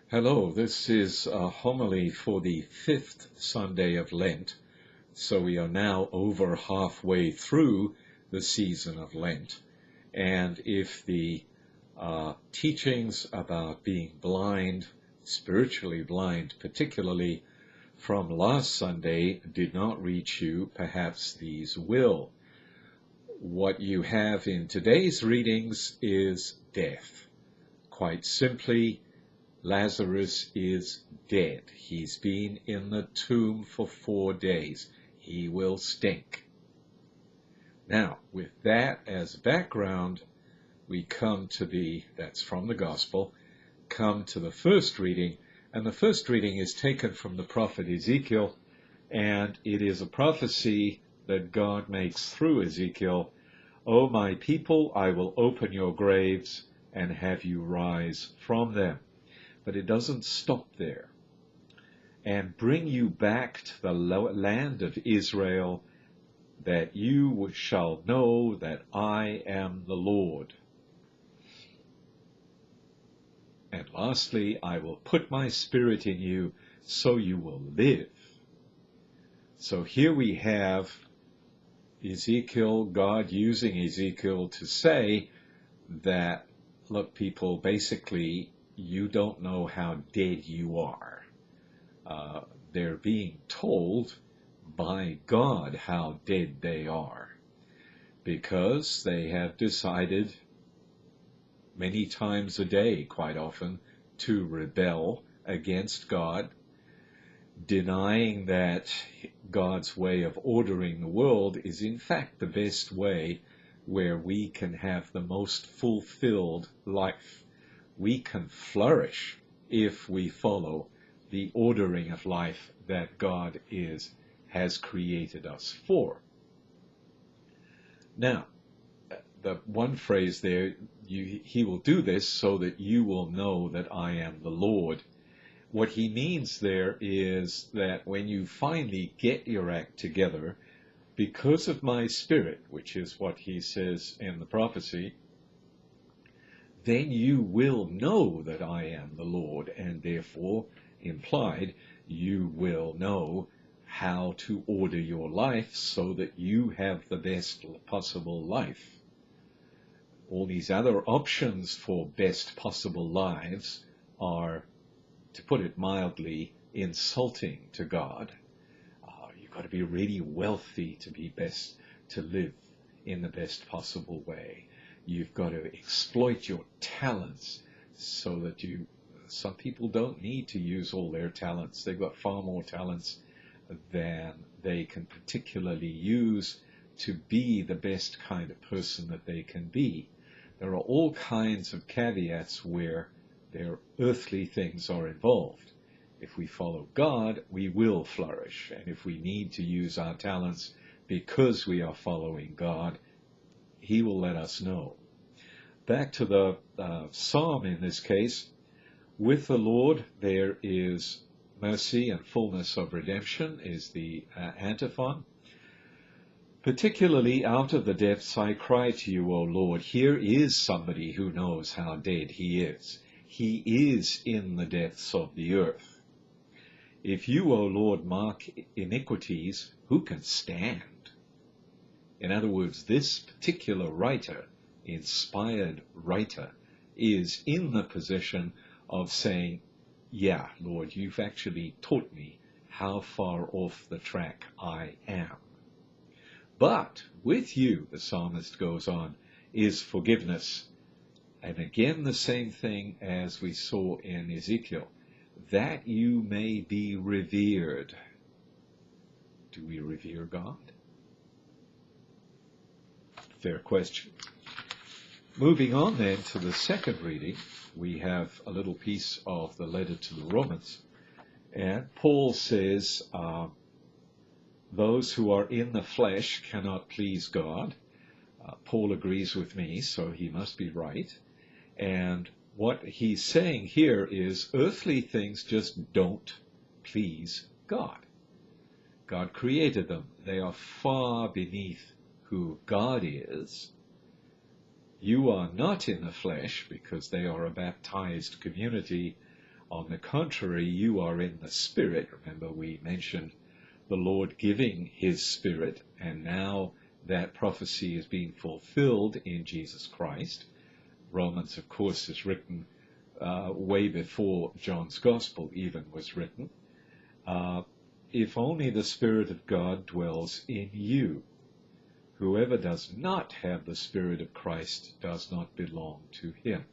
Hello, this is a homily for the fifth Sunday of Lent. So we are now over halfway through the season of Lent. And if the teachings about being blind, spiritually blind particularly, from last Sunday did not reach you, perhaps these will. What you have in today's readings is death. Quite simply, Lazarus is dead. He's been in the tomb for 4 days. He will stink. Now, with that as background, we come to that's from the Gospel, come to the first reading, and the first reading is taken from the prophet Ezekiel, and it is a prophecy that God makes through Ezekiel. O my people, I will open your graves and have you rise from them. But it doesn't stop there. And bring you back to the land of Israel, that you shall know that I am the Lord. And lastly, I will put my spirit in you, so you will live. So here we have Ezekiel, God using Ezekiel to say that, look, people, basically, you don't know how dead you are. They're being told by God how dead they are, because they have decided many times a day, quite often, to rebel against God, denying that God's way of ordering the world is in fact the best way where we can have the most fulfilled life. We can flourish if we follow the ordering of life that God has created us for. Now, the one phrase there, he will do this so that you will know that I am the Lord. What he means there is that when you finally get your act together, because of my spirit, which is what he says in the prophecy, then you will know that I am the Lord, and therefore, implied, you will know how to order your life so that you have the best possible life. All these other options for best possible lives are, to put it mildly, insulting to God. You've got to be really wealthy to live in the best possible way. You've got to exploit your talents so that some people don't need to use all their talents. They've got far more talents than they can particularly use to be the best kind of person that they can be. There are all kinds of caveats where their earthly things are involved. If we follow God, we will flourish. And if we need to use our talents because we are following God, he will let us know. Back to the psalm in this case. With the Lord there is mercy and fullness of redemption is the antiphon. Particularly out of the depths I cry to you, O Lord. Here is somebody who knows how dead he is. He is in the depths of the earth. If you, O Lord, mark iniquities, who can stand? In other words, this particular writer, inspired writer, is in the position of saying, yeah, Lord, you've actually taught me how far off the track I am. But with you, the psalmist goes on, is forgiveness. And again, the same thing as we saw in Ezekiel, that you may be revered. Do we revere God? Fair question. Moving on then to the second reading, we have a little piece of the letter to the Romans. And Paul says, those who are in the flesh cannot please God. Paul agrees with me, so he must be right. And what he's saying here is earthly things just don't please God. God created them. They are far beneath who God is. You are not in the flesh because they are a baptized community. On the contrary, you are in the Spirit. Remember, we mentioned the Lord giving his Spirit, and now that prophecy is being fulfilled in Jesus Christ. Romans, of course, is written way before John's Gospel even was written. If only the Spirit of God dwells in you. Whoever does not have the Spirit of Christ does not belong to him.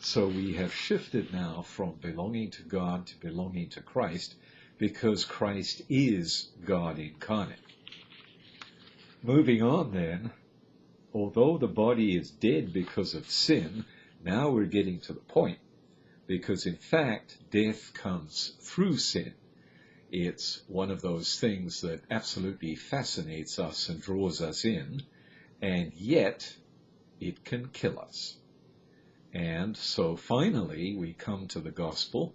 So we have shifted now from belonging to God to belonging to Christ, because Christ is God incarnate. Moving on then, although the body is dead because of sin, now we're getting to the point, because in fact death comes through sin. It's one of those things that absolutely fascinates us and draws us in, and yet it can kill us. And so finally we come to the gospel,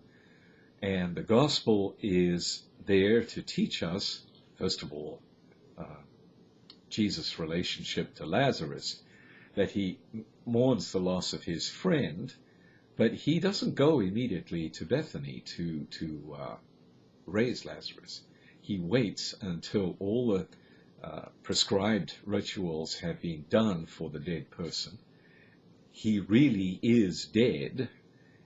and the gospel is there to teach us, first of all, Jesus' relationship to Lazarus, that he mourns the loss of his friend, but he doesn't go immediately to Bethany to raise Lazarus. He waits until all the prescribed rituals have been done for the dead person. He really is dead,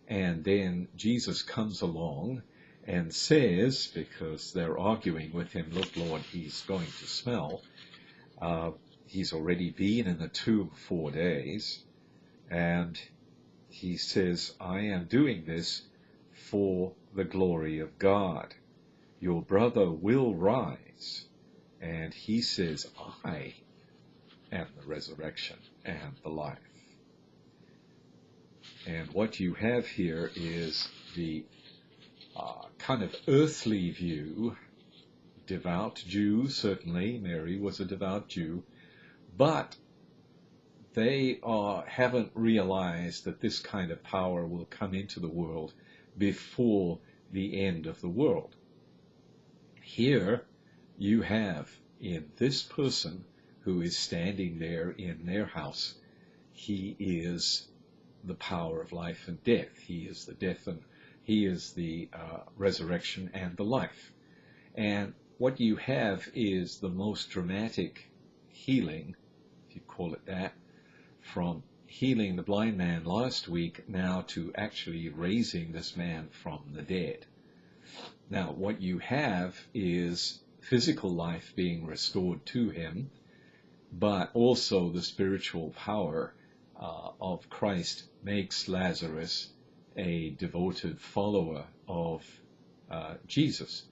and then Jesus comes along and says, because they're arguing with him, look, Lord, he's going to smell. He's already been in the tomb 4 days, and he says, I am doing this for the glory of God. Your brother will rise. And he says, I am the resurrection and the life. And what you have here is the kind of earthly view, devout Jew, certainly, Mary was a devout Jew, but they haven't realized that this kind of power will come into the world before the end of the world. Here you have in this person who is standing there in their house, he is the power of life and death. He is the death and he is the resurrection and the life. And what you have is the most dramatic healing, if you call it that, from healing the blind man last week now to actually raising this man from the dead. Now, what you have is physical life being restored to him, but also the spiritual power of Christ makes Lazarus a devoted follower of Jesus.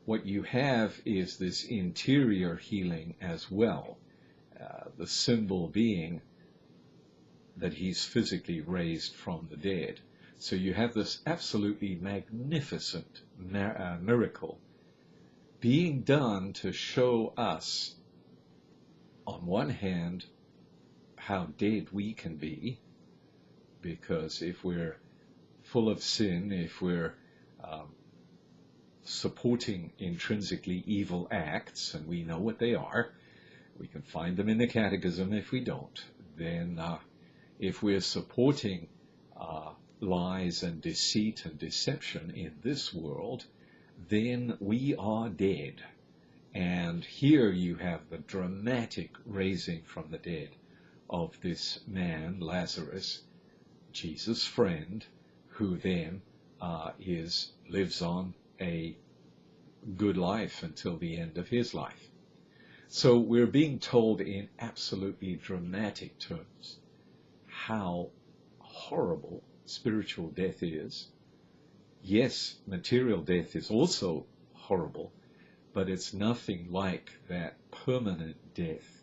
What you have is this interior healing as well, the symbol being that he's physically raised from the dead. So you have this absolutely magnificent miracle being done to show us, on one hand, how dead we can be, because if we're full of sin, if we're supporting intrinsically evil acts, and we know what they are, we can find them in the Catechism if we don't, then if we're supporting lies and deceit and deception in this world, then we are dead. And here you have the dramatic raising from the dead of this man, Lazarus, Jesus' friend, who then lives on a good life until the end of his life. So we're being told in absolutely dramatic terms how horrible spiritual death is. Yes, material death is also horrible, but it's nothing like that permanent death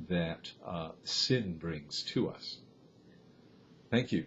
that sin brings to us. Thank you.